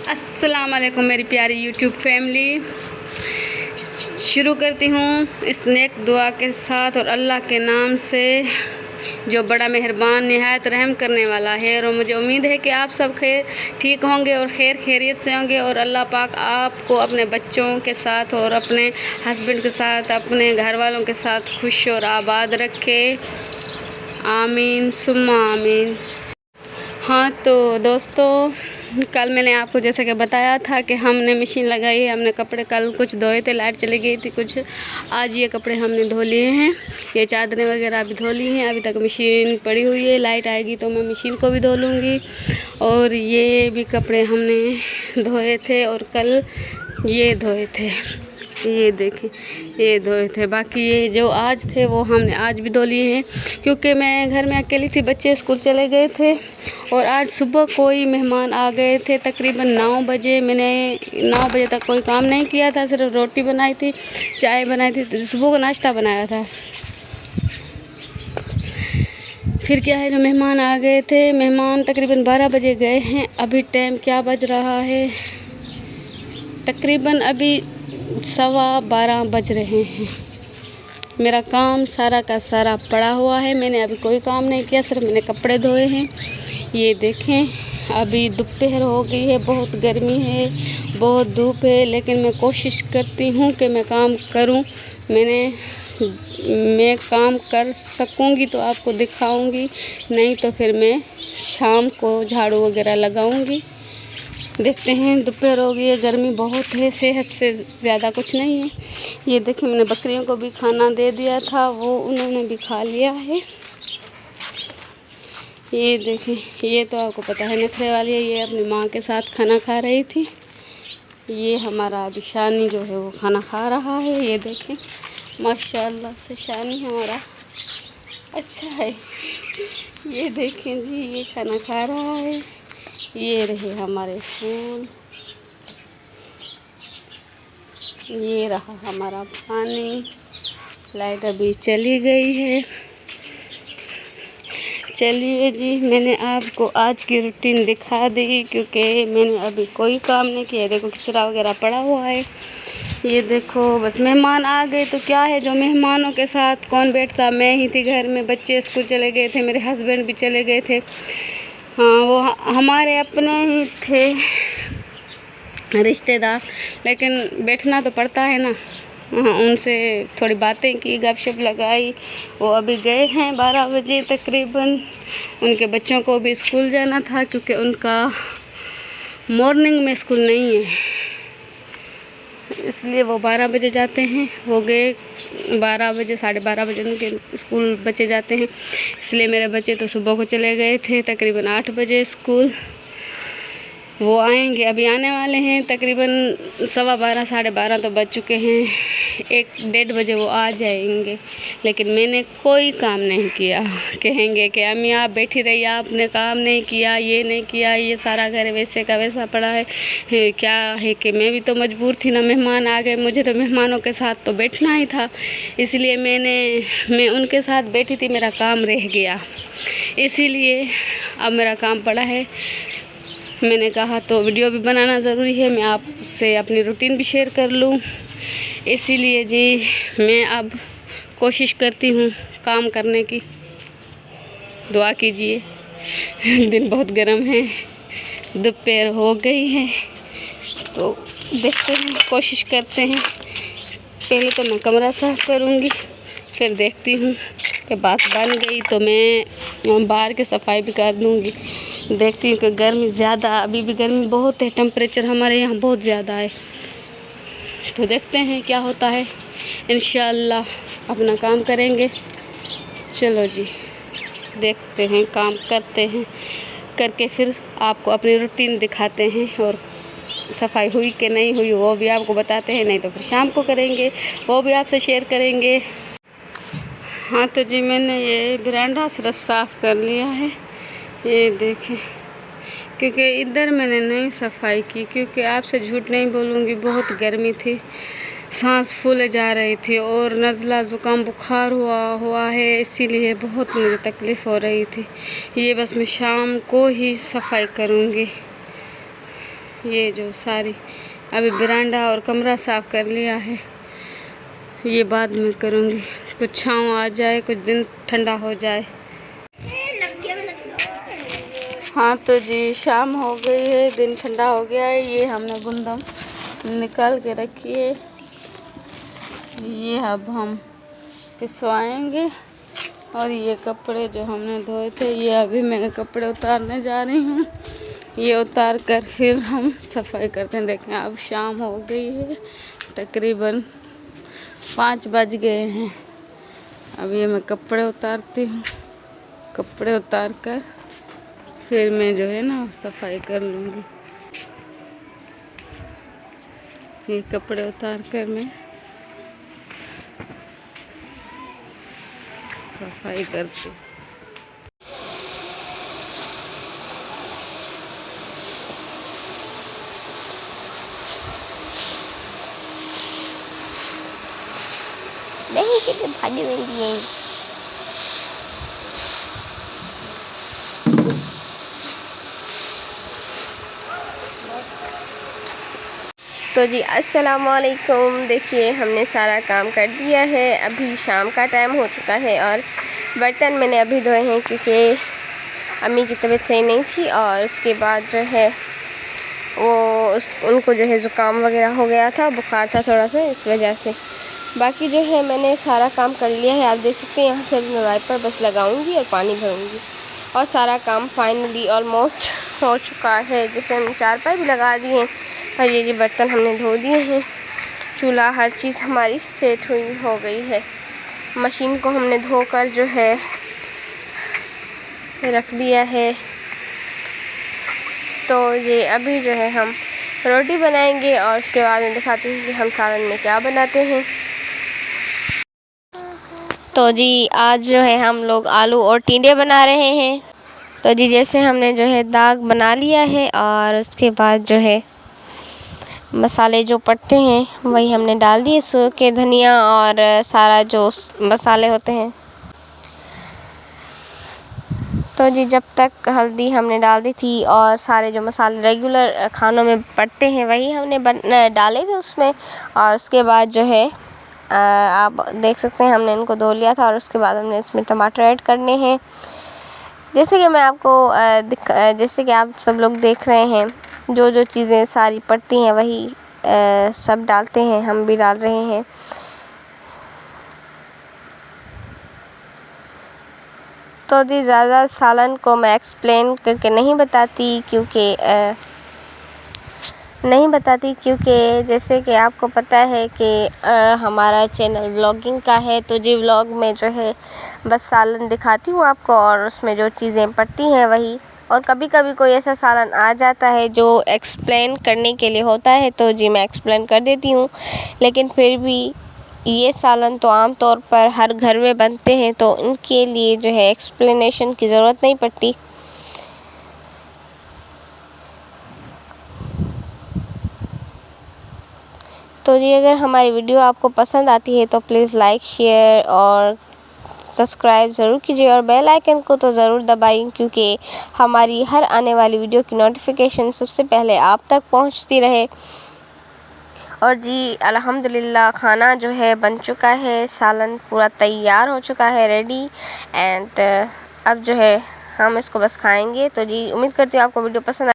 अस्सलाम वालेकुम मेरी प्यारी यूट्यूब फैमिली। शुरू करती हूँ इस नेक दुआ के साथ और अल्लाह के नाम से जो बड़ा मेहरबान निहायत रहम करने वाला है। और मुझे उम्मीद है कि आप सब खैर ठीक होंगे और खैर खैरियत से होंगे और अल्लाह पाक आपको अपने बच्चों के साथ और अपने हस्बैंड के साथ अपने घर वालों के साथ खुश और आबाद रखे। आमीन सुम्मा आमीन। हाँ तो दोस्तों, कल मैंने आपको जैसा कि बताया था कि हमने मशीन लगाई है। हमने कपड़े कल कुछ धोए थे, लाइट चली गई थी कुछ। आज ये कपड़े हमने धो लिए हैं, ये चादरें वगैरह अभी धो ली हैं। अभी तक मशीन पड़ी हुई है, लाइट आएगी तो मैं मशीन को भी धो लूँगी। और ये भी कपड़े हमने धोए थे और कल ये धोए थे, ये देखें ये धोए थे। बाकी ये जो आज थे वो हमने आज भी धो लिए हैं, क्योंकि मैं घर में अकेली थी, बच्चे स्कूल चले गए थे। और आज सुबह कोई मेहमान आ गए थे तकरीबन 9 बजे। मैंने 9 बजे तक कोई काम नहीं किया था, सिर्फ रोटी बनाई थी, चाय बनाई थी, तो सुबह को नाश्ता बनाया था। फिर क्या है, जो मेहमान आ गए थे, मेहमान तकरीबन 12 बजे गए हैं। अभी टाइम क्या बज रहा है, तकरीबन अभी 12:15 बज रहे हैं। मेरा काम सारा का सारा पड़ा हुआ है, मैंने अभी कोई काम नहीं किया, सिर्फ मैंने कपड़े धोए हैं। ये देखें अभी दोपहर हो गई है, बहुत गर्मी है, बहुत धूप है, लेकिन मैं कोशिश करती हूँ कि मैं काम करूँ। मैं काम कर सकूँगी तो आपको दिखाऊँगी, नहीं तो फिर मैं शाम को झाड़ू वगैरह लगाऊँगी। देखते हैं, दोपहर हो गई है, गर्मी बहुत है, सेहत से ज़्यादा कुछ नहीं है। ये देखिए मैंने बकरियों को भी खाना दे दिया था, वो उन्होंने भी खा लिया है। ये देखें, ये तो आपको पता है नखरे वाली है, ये अपनी माँ के साथ खाना खा रही थी। ये हमारा अभी शानी जो है वो खाना खा रहा है। ये देखें माशाल्लाह से शानी हमारा अच्छा है। ये देखें जी, ये खाना खा रहा है। ये रहे हमारे फूल, ये रहा हमारा पानी। लाइट अभी चली गई है। चलिए जी, मैंने आपको आज की रूटीन दिखा दी, क्योंकि मैंने अभी कोई काम नहीं किया। देखो कचरा वगैरह पड़ा हुआ है। ये देखो बस मेहमान आ गए तो क्या है, जो मेहमानों के साथ कौन बैठता, मैं ही थी घर में, बच्चे स्कूल चले गए थे, मेरे हस्बैंड भी चले गए थे। हाँ वो हमारे अपने ही थे रिश्तेदार, लेकिन बैठना तो पड़ता है ना। हाँ उनसे थोड़ी बातें की, गपशप लगाई। वो अभी गए हैं 12 बजे तकरीबन। उनके बच्चों को भी स्कूल जाना था, क्योंकि उनका मॉर्निंग में स्कूल नहीं है, इसलिए वो 12 बजे जाते हैं। वो गए 12 बजे, 12:30 बजे उनके स्कूल बच्चे जाते हैं, इसलिए मेरे बच्चे तो सुबह को चले गए थे तकरीबन 8 बजे स्कूल। वो आएंगे, अभी आने वाले हैं, तकरीबन 12:15 12:30 तो बज चुके हैं। 1-1:30 बजे वो आ जाएंगे। लेकिन मैंने कोई काम नहीं किया। कहेंगे कि अम्मी आप बैठी रही, आपने काम नहीं किया, ये नहीं किया, ये सारा घर वैसे का वैसा पड़ा है। क्या है कि मैं भी तो मजबूर थी ना, मेहमान आ गए, मुझे तो मेहमानों के साथ तो बैठना ही था, इसलिए मैं उनके साथ बैठी थी, मेरा काम रह गया, इसीलिए अब मेरा काम पड़ा है। मैंने कहा तो वीडियो भी बनाना ज़रूरी है, मैं आपसे अपनी रूटीन भी शेयर कर लूँ, इसीलिए जी मैं अब कोशिश करती हूँ काम करने की। दुआ कीजिए। दिन बहुत गर्म है, दोपहर हो गई है, तो देखते हैं, कोशिश करते हैं। पहले तो मैं कमरा साफ़ करूँगी, फिर देखती हूँ कि बात बन गई तो मैं बाहर की सफाई भी कर दूँगी। देखती हूँ कि गर्मी ज़्यादा, अभी भी गर्मी बहुत है, टेम्परेचर हमारे यहाँ बहुत ज़्यादा है, तो देखते हैं क्या होता है। इंशाअल्लाह अपना काम करेंगे। चलो जी, देखते हैं, काम करते हैं, करके फिर आपको अपनी रूटीन दिखाते हैं, और सफाई हुई कि नहीं हुई वो भी आपको बताते हैं, नहीं तो फिर शाम को करेंगे, वो भी आपसे शेयर करेंगे। हाँ तो जी, मैंने ये बरामदा सिर्फ साफ़ कर लिया है, ये देखें, क्योंकि इधर मैंने नहीं सफाई की, क्योंकि आपसे झूठ नहीं बोलूँगी, बहुत गर्मी थी, सांस फूले जा रही थी और नज़ला ज़ुकाम बुखार हुआ है, इसीलिए बहुत मुझे तकलीफ़ हो रही थी। ये बस मैं शाम को ही सफाई करूँगी। ये जो सारी अभी बरांडा और कमरा साफ़ कर लिया है, ये बाद में करूँगी। कुछ छाँव आ जाए, कुछ दिन ठंडा हो जाए। हाँ तो जी शाम हो गई है, दिन ठंडा हो गया है। ये हमने गुंदम निकाल के रखी है, ये अब हम पिसवाएंगे। और ये कपड़े जो हमने धोए थे, ये अभी मैं कपड़े उतारने जा रही हूँ। ये उतार कर फिर हम सफाई करते हैं। देखें अब शाम हो गई है, तकरीबन 5 बज गए हैं। अब ये मैं कपड़े उतारती हूँ। कपड़े उतार कर फिर मैं जो है ना सफाई कर लूँगी। ये कपड़े उतार कर मैं सफाई करती हूँ। नहीं कितने भाजी बन गई। तो जी अस्सलाम वालेकुम। देखिए हमने सारा काम कर दिया है। अभी शाम का टाइम हो चुका है और बर्तन मैंने अभी धोए हैं क्योंकि अम्मी की तबीयत सही नहीं थी और उसके बाद जो है उनको जो है ज़ुकाम वगैरह हो गया था, बुखार था थोड़ा सा, इस वजह से। बाकी जो है मैंने सारा काम कर लिया है। आप देख सकते हैं यहाँ से मैं वाइपर बस लगाऊंगी और पानी भरूंगी और सारा काम फाइनली ऑलमोस्ट हो चुका है। जैसे हम चारपाई भी लगा दिए हैं और ये बर्तन हमने धो दिए हैं। चूल्हा हर चीज़ हमारी सेट हुई हो गई है। मशीन को हमने धोकर जो है रख दिया है। तो ये अभी जो है हम रोटी बनाएंगे और उसके बाद मैं दिखाती हूँ कि हम सालन में क्या बनाते हैं। तो जी आज जो है हम लोग आलू और टिंडे बना रहे हैं। तो जी जैसे हमने जो है दाग बना लिया है और उसके बाद जो है मसाले जो पड़ते हैं वही हमने डाल दिए, सूखे धनिया और सारा जो मसाले होते हैं। तो जी जब तक हल्दी हमने डाल दी थी और सारे जो मसाले रेगुलर खानों में पड़ते हैं वही हमने डाले थे उसमें। और उसके बाद जो है आप देख सकते हैं हमने इनको धो लिया था और उसके बाद हमने इसमें टमाटर ऐड करने हैं। जैसे कि मैं आपको जैसे कि आप सब लोग देख रहे हैं, जो जो चीज़ें सारी पड़ती हैं वही सब डालते हैं, हम भी डाल रहे हैं। तो जी ज़्यादा सालन को मैं एक्सप्लेन करके नहीं बताती क्योंकि जैसे कि आपको पता है कि हमारा चैनल व्लॉगिंग का है। तो जी व्लॉग में जो है बस सालन दिखाती हूँ आपको और उसमें जो चीज़ें पड़ती हैं वही। और कभी कभी कोई ऐसा सालन आ जाता है जो एक्सप्लेन करने के लिए होता है, तो जी मैं एक्सप्लेन कर देती हूँ। लेकिन फिर भी ये सालन तो आम तौर पर हर घर में बनते हैं, तो इनके लिए जो है एक्सप्लेनेशन की ज़रूरत नहीं पड़ती। तो जी अगर हमारी वीडियो आपको पसंद आती है तो प्लीज़ लाइक, शेयर और सब्सक्राइब ज़रूर कीजिए और बेल आइकन को तो ज़रूर दबाइए, क्योंकि हमारी हर आने वाली वीडियो की नोटिफिकेशन सबसे पहले आप तक पहुंचती रहे। और जी अल्हम्दुलिल्लाह खाना जो है बन चुका है, सालन पूरा तैयार हो चुका है, रेडी एंड अब जो है हम इसको बस खाएंगे। तो जी उम्मीद करती हूँ आपको वीडियो पसंद